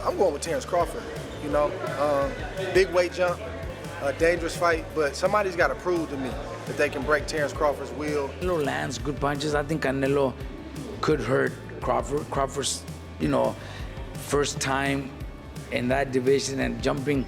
I'm going with Terence Crawford. You know, big weight jump, a dangerous fight, but somebody's got to prove to me that they can break Terence Crawford's will. Canelo lands good punches. I think Canelo could hurt Crawford. Crawford's, first time in that division and jumping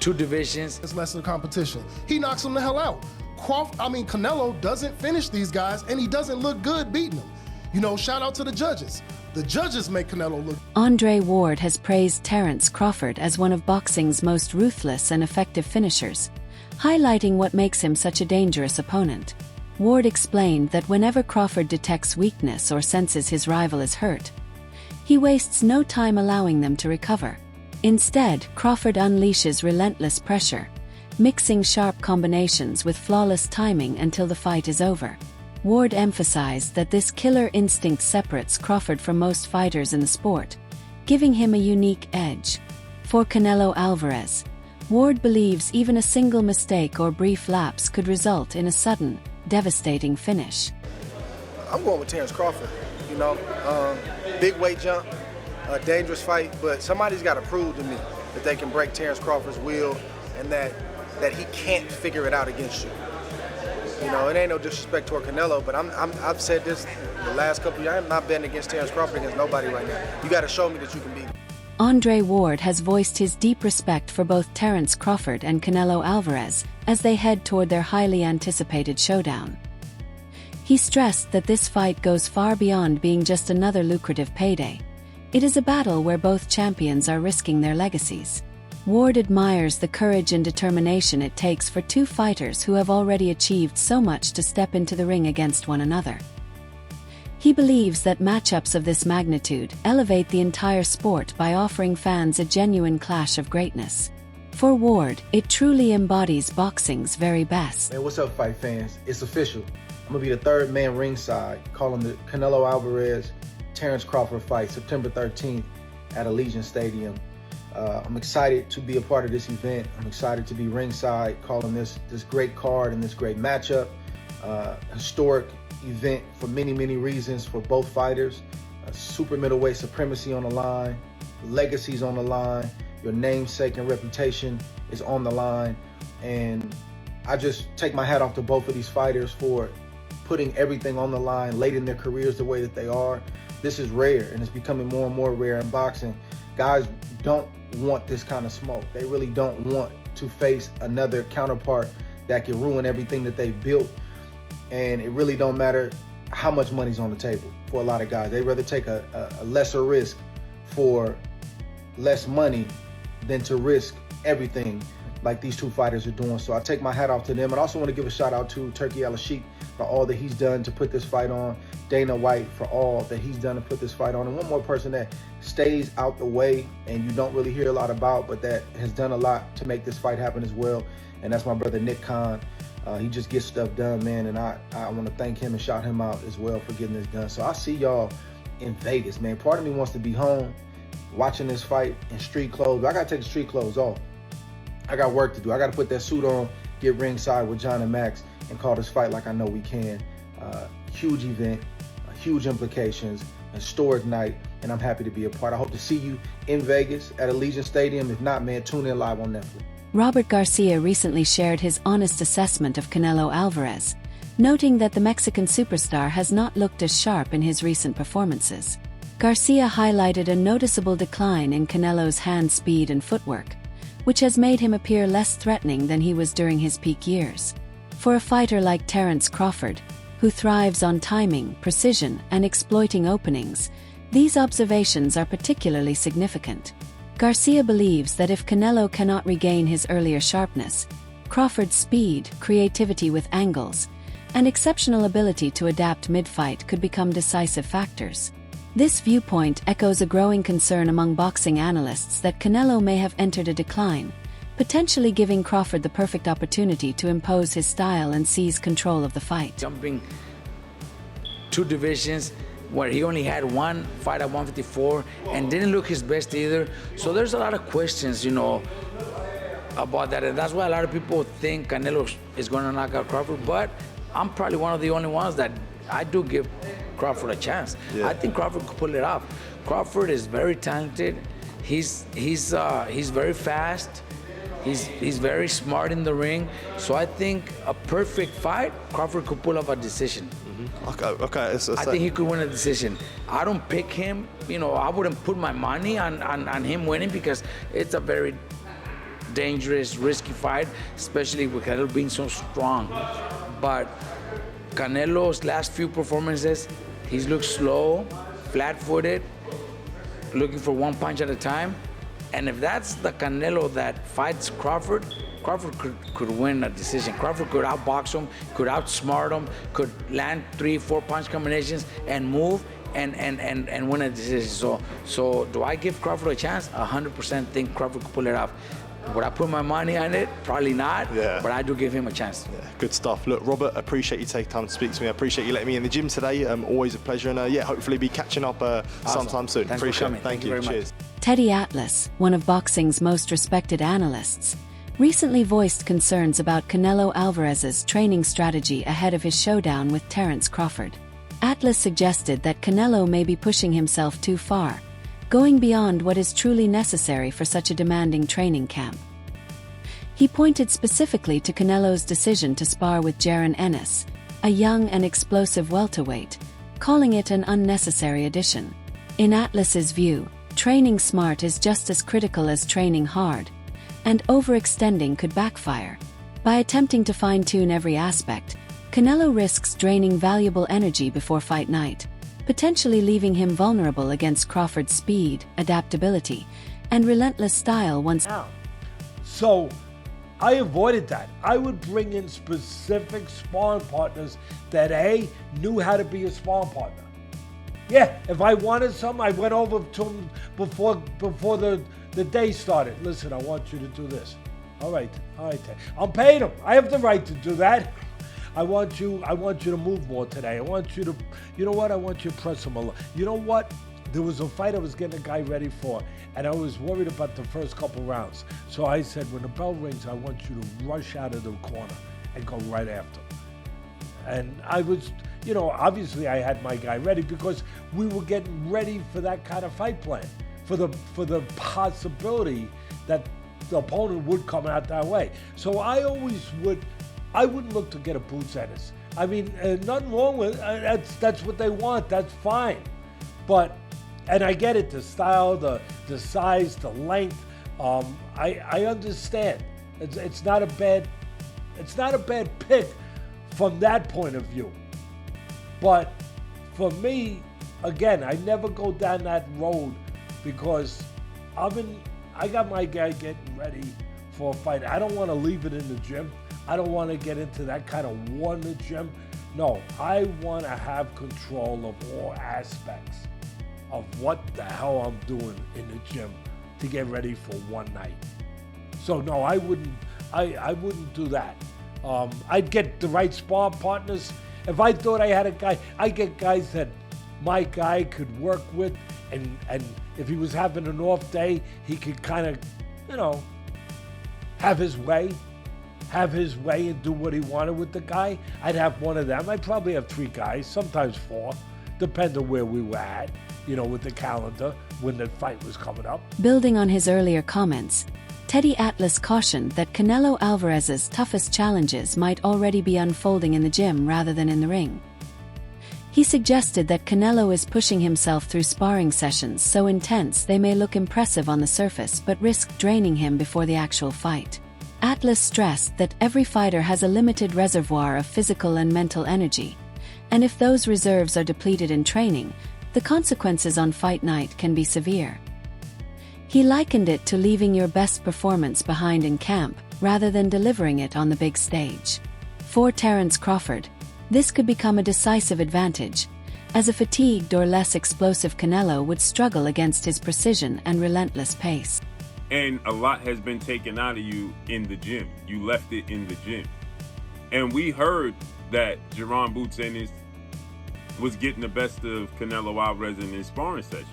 2 divisions. It's less than competition. He knocks them the hell out. Canelo doesn't finish these guys, and he doesn't look good beating them. Shout out to the judges. The judges make Canelo look. Andre Ward has praised Terence Crawford as one of boxing's most ruthless and effective finishers, highlighting what makes him such a dangerous opponent. Ward explained that whenever Crawford detects weakness or senses his rival is hurt, he wastes no time allowing them to recover. Instead, Crawford unleashes relentless pressure, mixing sharp combinations with flawless timing until the fight is over. Ward emphasized that this killer instinct separates Crawford from most fighters in the sport, giving him a unique edge. For Canelo Alvarez, Ward believes even a single mistake or brief lapse could result in a sudden, devastating finish. I'm going with Terence Crawford. Big weight jump, a dangerous fight, but somebody's got to prove to me that they can break Terence Crawford's will and that he can't figure it out against you. It ain't no disrespect toward Canelo, but I've said this the last couple of years. I'm not betting against Terence Crawford against nobody right now. You got to show me that you can beat him. Andre Ward has voiced his deep respect for both Terence Crawford and Canelo Alvarez as they head toward their highly anticipated showdown. He stressed that this fight goes far beyond being just another lucrative payday. It is a battle where both champions are risking their legacies. Ward admires the courage and determination it takes for 2 fighters who have already achieved so much to step into the ring against one another. He believes that matchups of this magnitude elevate the entire sport by offering fans a genuine clash of greatness. For Ward, it truly embodies boxing's very best. Man, what's up, fight fans? It's official. I'm gonna be the 3rd man ringside, calling the Canelo Alvarez Terence Crawford fight September 13th at Allegiant Stadium. I'm excited to be a part of this event. I'm excited to be ringside, calling this great card and this great matchup. Historic event for many, many reasons for both fighters. Super middleweight supremacy on the line, legacies on the line, your namesake and reputation is on the line. And I just take my hat off to both of these fighters for putting everything on the line late in their careers the way that they are. This is rare, and it's becoming more and more rare in boxing. Guys don't want this kind of smoke. They really don't want to face another counterpart that can ruin everything that they've built. And it really don't matter how much money's on the table for a lot of guys. They'd rather take a lesser risk for less money than to risk everything like these 2 fighters are doing. So I take my hat off to them. And I also want to give a shout out to Turkey Al-Sheikh for all that he's done to put this fight on. Dana White for all that he's done to put this fight on. And one more person that stays out the way and you don't really hear a lot about, but that has done a lot to make this fight happen as well. And that's my brother Nick Khan. He just gets stuff done, man. And I want to thank him and shout him out as well for getting this done. So I see y'all in Vegas, man. Part of me wants to be home watching this fight in street clothes. I got to take the street clothes off. I got work to do. I got to put that suit on, get ringside with John and Max, and call this fight like I know we can. Huge event, huge implications, historic night, and I'm happy to be a part. I hope to see you in Vegas at Allegiant Stadium. If not, man, tune in live on Netflix. Robert Garcia recently shared his honest assessment of Canelo Alvarez, noting that the Mexican superstar has not looked as sharp in his recent performances. Garcia highlighted a noticeable decline in Canelo's hand speed and footwork, which has made him appear less threatening than he was during his peak years. For a fighter like Terence Crawford, who thrives on timing, precision, and exploiting openings, these observations are particularly significant. Garcia believes that if Canelo cannot regain his earlier sharpness, Crawford's speed, creativity with angles, and exceptional ability to adapt mid-fight could become decisive factors. This viewpoint echoes a growing concern among boxing analysts that Canelo may have entered a decline, potentially giving Crawford the perfect opportunity to impose his style and seize control of the fight. Jumping 2 divisions where he only had 1 fight at 154 and didn't look his best either. So there's a lot of questions, about that. And that's why a lot of people think Canelo is going to knock out Crawford. But I'm probably one of the only ones that I do give Crawford a chance. Yeah. I think Crawford could pull it off. Crawford is very talented. He's very fast. He's very smart in the ring. So I think a perfect fight, Crawford could pull off a decision. Okay. I think he could win a decision. I don't pick him. I wouldn't put my money on him winning because it's a very dangerous, risky fight, especially with Canelo being so strong. But Canelo's last few performances, he's looked slow, flat-footed, looking for one punch at a time. And if that's the Canelo that fights Crawford, Crawford could win a decision. Crawford could outbox him, could outsmart him, could land 3-4 punch combinations and move and win a decision. So do I give Crawford a chance? 100% think Crawford could pull it off. Would I put my money on it? Probably not, but I do give him a chance. Yeah, good stuff. Look, Robert, appreciate you taking time to speak to me. I appreciate you letting me in the gym today. Always a pleasure, and hopefully be catching up sometime soon. Thanks appreciate for coming. it. Thank you. Very Cheers. much. Teddy Atlas, one of boxing's most respected analysts, recently voiced concerns about Canelo Alvarez's training strategy ahead of his showdown with Terence Crawford. Atlas suggested that Canelo may be pushing himself too far, going beyond what is truly necessary for such a demanding training camp. He pointed specifically to Canelo's decision to spar with Jaron Ennis, a young and explosive welterweight, calling it an unnecessary addition. In Atlas's view, training smart is just as critical as training hard, and overextending could backfire. By attempting to fine-tune every aspect, Canelo risks draining valuable energy before fight night, potentially leaving him vulnerable against Crawford's speed, adaptability, and relentless style once. So I avoided that. I would bring in specific sparring partners that knew how to be a sparring partner. Yeah, if I wanted something, I went over to him before the day started. Listen, I want you to do this. All right. I'm paying him. I have the right to do that. I want you to move more today. I want you to, I want you to press him a little. You know what? There was a fight I was getting a guy ready for, and I was worried about the first couple rounds. So I said, when the bell rings, I want you to rush out of the corner and go right after him. And I was, obviously I had my guy ready because we were getting ready for that kind of fight plan, for the possibility that the opponent would come out that way. So I wouldn't look to get a boots at us. I mean, nothing wrong with that's what they want. That's fine, and I get it, the style, the size, the length. I understand. It's not a bad pick from that point of view. But for me, again, I never go down that road because I got my guy getting ready for a fight. I don't want to leave it in the gym. I don't want to get into that kind of war in the gym. No, I want to have control of all aspects of what the hell I'm doing in the gym to get ready for one night. So no, I wouldn't do that. I'd get the right spar partners. If I thought I had a guy, I get guys that my guy could work with, and if he was having an off day, he could kind of, have his way and do what he wanted with the guy. I'd have one of them. I'd probably have 3 guys, sometimes 4, depending on where we were at, with the calendar when the fight was coming up. Building on his earlier comments, Teddy Atlas cautioned that Canelo Alvarez's toughest challenges might already be unfolding in the gym rather than in the ring. He suggested that Canelo is pushing himself through sparring sessions so intense they may look impressive on the surface but risk draining him before the actual fight. Atlas stressed that every fighter has a limited reservoir of physical and mental energy, and if those reserves are depleted in training, the consequences on fight night can be severe. He likened it to leaving your best performance behind in camp rather than delivering it on the big stage. For Terence Crawford, this could become a decisive advantage, as a fatigued or less explosive Canelo would struggle against his precision and relentless pace. And a lot has been taken out of you in the gym. You left it in the gym. And we heard that Jaron Boots Ennis was getting the best of Canelo Alvarez in his sparring sessions.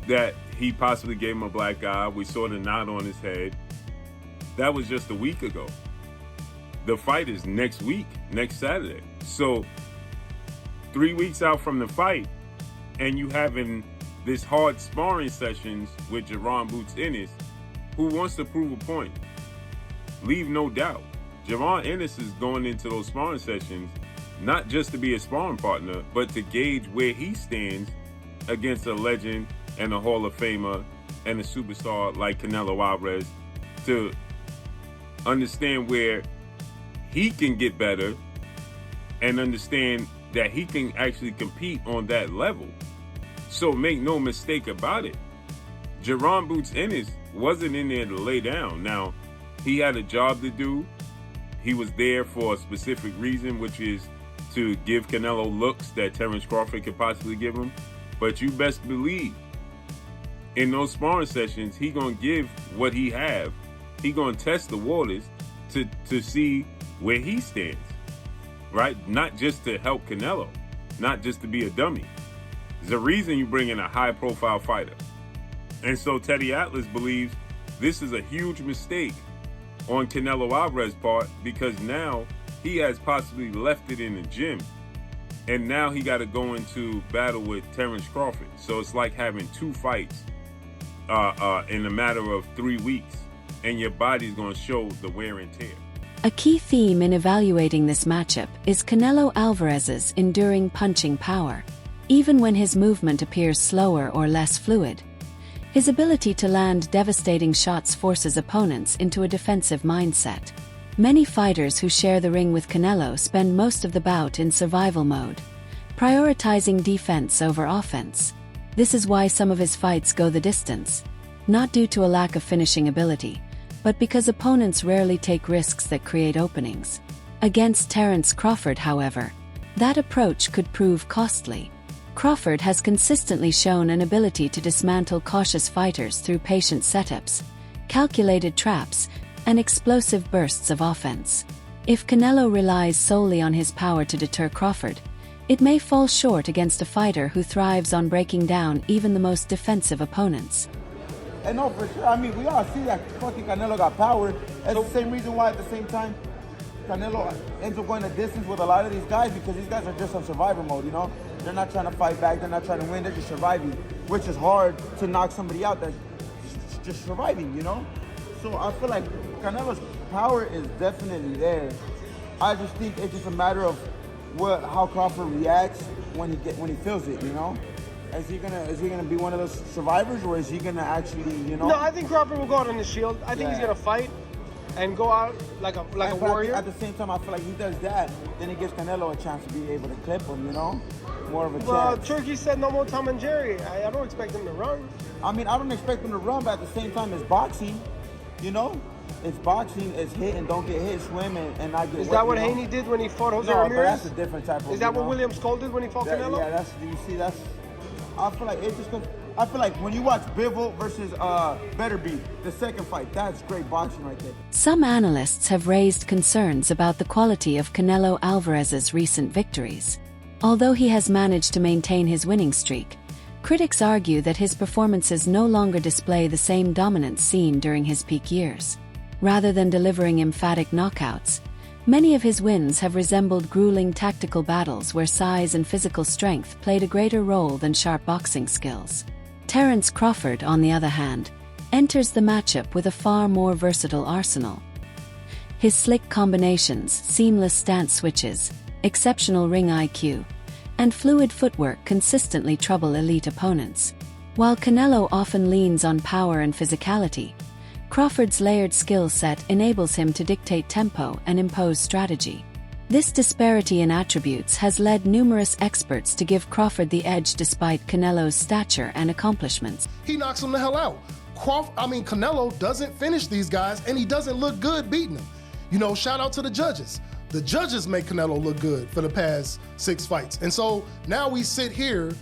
That he possibly gave him a black eye. We saw the knot on his head. That was just a week ago. The fight is next week, next Saturday. So 3 weeks out from the fight, and you having this hard sparring sessions with Jaron Boots Ennis, who wants to prove a point. Leave no doubt. Jaron Ennis is going into those sparring sessions not just to be a sparring partner, but to gauge where he stands against a legend and a Hall of Famer and a superstar like Canelo Alvarez, to understand where he can get better and understand that he can actually compete on that level. So make no mistake about it, Jaron Boots Ennis wasn't in there to lay down. Now, he had a job to do. He was there for a specific reason, which is to give Canelo looks that Terence Crawford could possibly give him. But you best believe, in those sparring sessions, he gonna give what he have. He gonna test the waters to see where he stands, right? Not just to help Canelo, not just to be a dummy. There's a reason you bring in a high-profile fighter. And so Teddy Atlas believes this is a huge mistake on Canelo Alvarez's part, because now he has possibly left it in the gym. And now he got to go into battle with Terence Crawford. So it's like having two fights in a matter of 3 weeks. And your body's going to show the wear and tear. A key theme in evaluating this matchup is Canelo Alvarez's enduring punching power, even when his movement appears slower or less fluid. His ability to land devastating shots forces opponents into a defensive mindset. Many fighters who share the ring with Canelo spend most of the bout in survival mode, prioritizing defense over offense. This is why some of his fights go the distance, not due to a lack of finishing ability, but because opponents rarely take risks that create openings. Against Terence Crawford, however, that approach could prove costly. Crawford has consistently shown an ability to dismantle cautious fighters through patient setups, calculated traps, and explosive bursts of offense. If Canelo relies solely on his power to deter Crawford, it may fall short against a fighter who thrives on breaking down even the most defensive opponents. And no, for sure. I mean, we all see that fucking Canelo got power. That's the same reason why, at the same time, Canelo ends up going the distance with a lot of these guys, because these guys are just on survivor mode, you know? They're not trying to fight back. They're not trying to win. They're just surviving, which is hard to knock somebody out that's just surviving, you know? So I feel like Canelo's power is definitely there. I just think it's just a matter of how Crawford reacts when he feels it, you know? Is he gonna be one of those survivors, or is he gonna actually, you know? No, I think Crawford will go out on his shield. I think he's gonna fight and go out like a warrior. At the same time, I feel like he does that, then it gives Canelo a chance to be able to clip him, you know? More of a well, chance. Turkey said no more Tom and Jerry. I don't expect him to run. I mean, I don't expect him to run, but at the same time, it's boxing, you know? It's boxing, it's hit and don't get hit, swim and not get Is wet, that what you know? Haney did when he fought Jose No, Ramirez? but that's a different type of. Is that what Williams Cole did when he fought Canelo? Yeah, you see, I feel like it's just. I feel like when you watch Bivol versus Betterby, the second fight, that's great boxing right there. Some analysts have raised concerns about the quality of Canelo Alvarez's recent victories. Although he has managed to maintain his winning streak, critics argue that his performances no longer display the same dominance seen during his peak years. Rather than delivering emphatic knockouts, many of his wins have resembled grueling tactical battles where size and physical strength played a greater role than sharp boxing skills. Terence Crawford, on the other hand, enters the matchup with a far more versatile arsenal. His slick combinations, seamless stance switches, exceptional ring IQ, and fluid footwork consistently trouble elite opponents. While Canelo often leans on power and physicality, Crawford's layered skill set enables him to dictate tempo and impose strategy. This disparity in attributes has led numerous experts to give Crawford the edge despite Canelo's stature and accomplishments. He knocks them the hell out. Canelo doesn't finish these guys, and he doesn't look good beating them. You know, shout out to the judges. The judges make Canelo look good for the past 6 fights. And so now we sit here,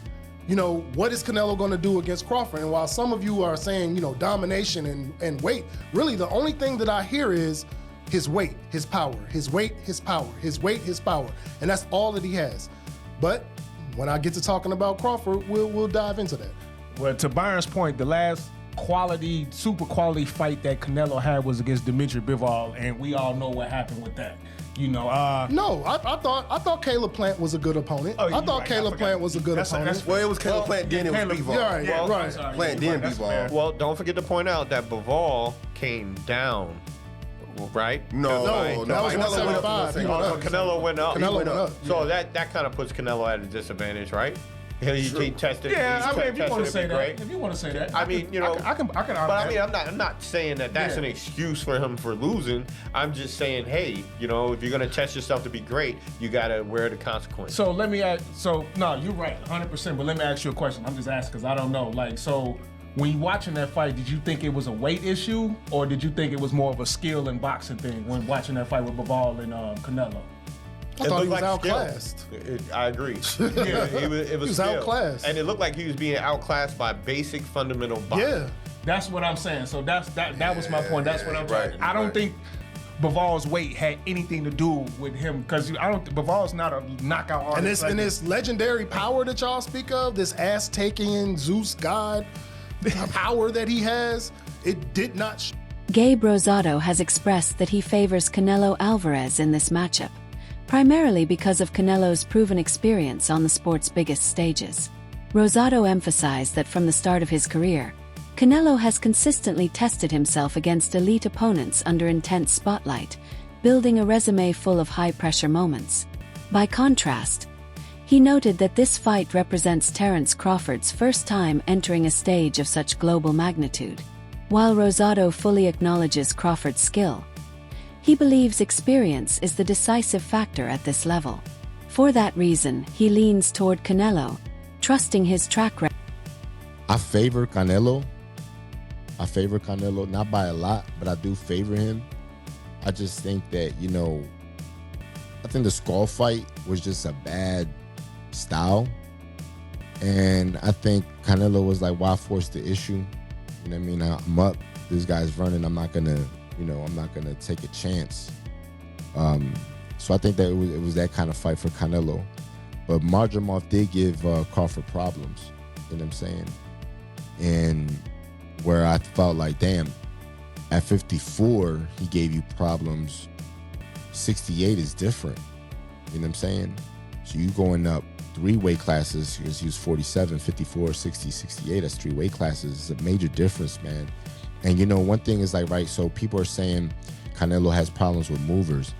you know, what is Canelo going to do against Crawford? And while some of you are saying, you know, domination and weight, really the only thing that I hear is his weight, his power, his weight, his power, his weight, his power. And that's all that he has. But when I get to talking about Crawford, we'll dive into that. Well, to Byron's point, the last super quality fight that Canelo had was against Dimitri Bivol, and we all know what happened with that. You know, No, I thought Caleb Plant was a good opponent. Oh, I you're thought right. Caleb I forgot. Plant was a good opponent. Well, it was Caleb Plant, then it was Caleb- B-Ball. Yeah, right, Well, right. sorry. Plant, then That's B-Ball. fair. Well, don't forget to point out that Bivol came down, right? No, that was Canelo 175. He went Oh, up. Canelo went up. Canelo went up. So that kind of puts Canelo at a disadvantage, right? He tested. Yeah, he's I mean, if you tested want to to say be that, great. if you want to say that, I mean, you know, I can But I mean, argue I'm not saying that that's Yeah. an excuse for him for losing. I'm just saying, hey, you know, if you're gonna test yourself to be great, you gotta wear the consequences. So let me ask. So no, you're right, 100%. But let me ask you a question. I'm just asking because I don't know. Like, so when you watching that fight, did you think it was a weight issue, or did you think it was more of a skill and boxing thing when watching that fight with Bivol and Canelo? I thought he was looked like outclassed. I agree. Yeah, it was was skill. outclassed. And it looked like he was being outclassed by basic fundamental boxing. Yeah. That's what I'm saying. So that was my point. That's what I'm right, saying. I don't think Bivol's weight had anything to do with him because Bivol's not a knockout artist. And this legendary power that y'all speak of, this ass-taking Zeus god power that he has, it did not. Gabe Rosado has expressed that he favors Canelo Alvarez in this matchup, primarily because of Canelo's proven experience on the sport's biggest stages. Rosado emphasized that from the start of his career, Canelo has consistently tested himself against elite opponents under intense spotlight, building a resume full of high-pressure moments. By contrast, he noted that this fight represents Terence Crawford's first time entering a stage of such global magnitude. While Rosado fully acknowledges Crawford's skill, he believes experience is the decisive factor at this level. For that reason, he leans toward Canelo, trusting his track record. I favor Canelo. Not by a lot, but I do favor him. I just think that, you know, I think the Skull fight was just a bad style. And I think Canelo was like, why force the issue? You know what I mean? I'm up. This guy's running. I'm not gonna take a chance. So I think that it was that kind of fight for Canelo. But Madrimov did give Crawford problems. You know what I'm saying? And where I felt like, damn, at 54, he gave you problems. 68 is different. You know what I'm saying? So you going up 3 weight classes, because he was 47, 54, 60, 68, that's 3 weight classes. It's a major difference, man. And you know, one thing is like, right, so people are saying Canelo has problems with movers.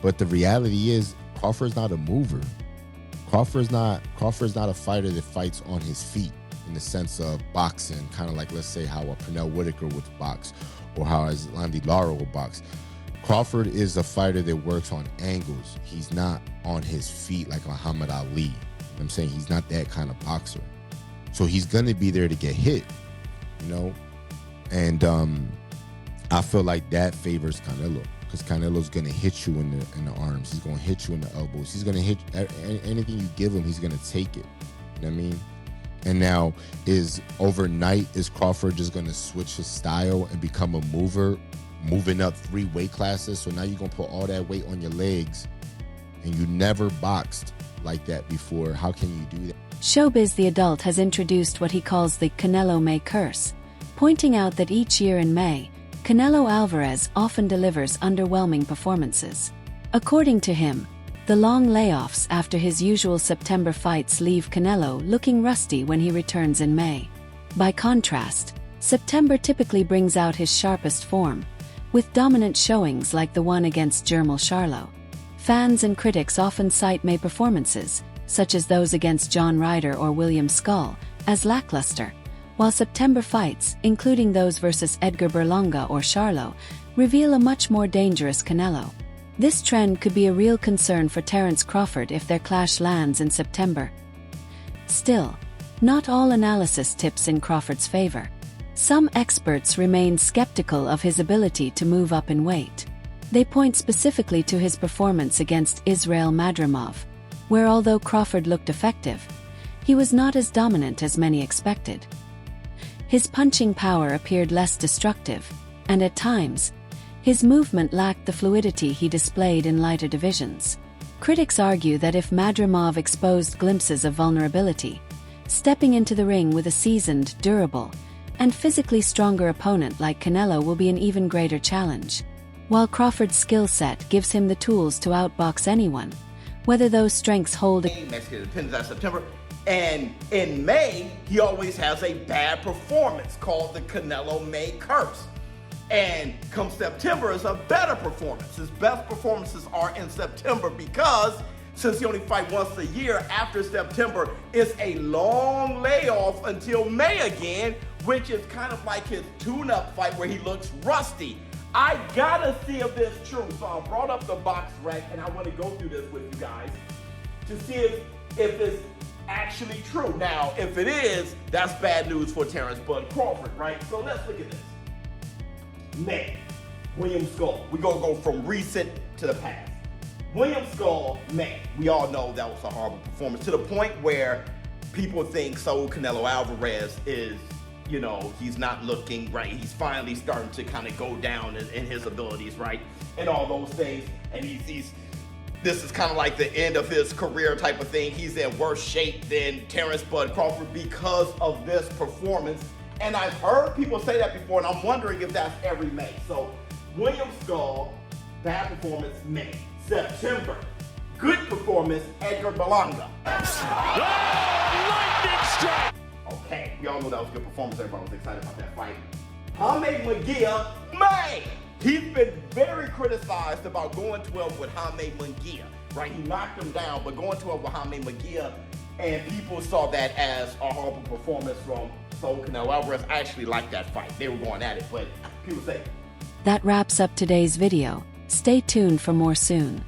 But the reality is, Crawford's not a mover. Crawford's not a fighter that fights on his feet in the sense of boxing, kind of like, let's say, how a Pernell Whitaker would box or how Landy Lara would box. Crawford is a fighter that works on angles. He's not on his feet like Muhammad Ali. You know what I'm saying? He's not that kind of boxer. So he's going to be there to get hit, you know? And I feel like that favors Canelo, because Canelo's going to hit you in the arms. He's going to hit you in the elbows. He's going to hit anything you give him, he's going to take it. You know what I mean? And now, is Crawford just going to switch his style and become a mover, moving up 3 weight classes? So now you're going to put all that weight on your legs, and you never boxed like that before. How can you do that? Showbiz the Adult has introduced what he calls the Canelo May curse, pointing out that each year in May, Canelo Alvarez often delivers underwhelming performances. According to him, the long layoffs after his usual September fights leave Canelo looking rusty when he returns in May. By contrast, September typically brings out his sharpest form, with dominant showings like the one against Jermall Charlo. Fans and critics often cite May performances, such as those against John Ryder or William Skull, as lackluster, while September fights, including those versus Edgar Berlanga or Charlo, reveal a much more dangerous Canelo. This trend could be a real concern for Terence Crawford if their clash lands in September. Still, not all analysis tips in Crawford's favor. Some experts remain skeptical of his ability to move up in weight. They point specifically to his performance against Israil Madrimov, where although Crawford looked effective, he was not as dominant as many expected. His punching power appeared less destructive, and at times, his movement lacked the fluidity he displayed in lighter divisions. Critics argue that if Madrimov exposed glimpses of vulnerability, stepping into the ring with a seasoned, durable, and physically stronger opponent like Canelo will be an even greater challenge. While Crawford's skill set gives him the tools to outbox anyone, whether those strengths hold. Mexican depends on September. And in May, he always has a bad performance called the Canelo May curse. And come September is a better performance. His best performances are in September because since he only fights once a year, after September is a long layoff until May again, which is kind of like his tune-up fight where he looks rusty. I gotta see if this is true. So I brought up the box rec and I want to go through this with you guys to see if it's actually true. Now, if it is, that's bad news for Terence Bud Crawford, right? So let's look at this. May, William Skull. We're gonna go from recent to the past. William Skull, May. We all know that was a horrible performance to the point where people think Saul Canelo Alvarez is, you know, he's not looking right. He's finally starting to kind of go down in his abilities, right? And all those things. And this is kind of like the end of his career type of thing. He's in worse shape than Terence Bud Crawford because of this performance. And I've heard people say that before, and I'm wondering if that's every May. So, William Skull, bad performance, May. September, good performance, Edgar Berlanga. Lightning strike! Okay, we all know that was a good performance. Everybody was excited about that fight. Jaime Munguia, May! He's been very criticized about going 12 with Jaime Munguia, right? He knocked him down, but going 12 with Jaime Munguia, and people saw that as a horrible performance from Saul Canelo Alvarez. I actually liked that fight. They were going at it, but people say. That wraps up today's video. Stay tuned for more soon.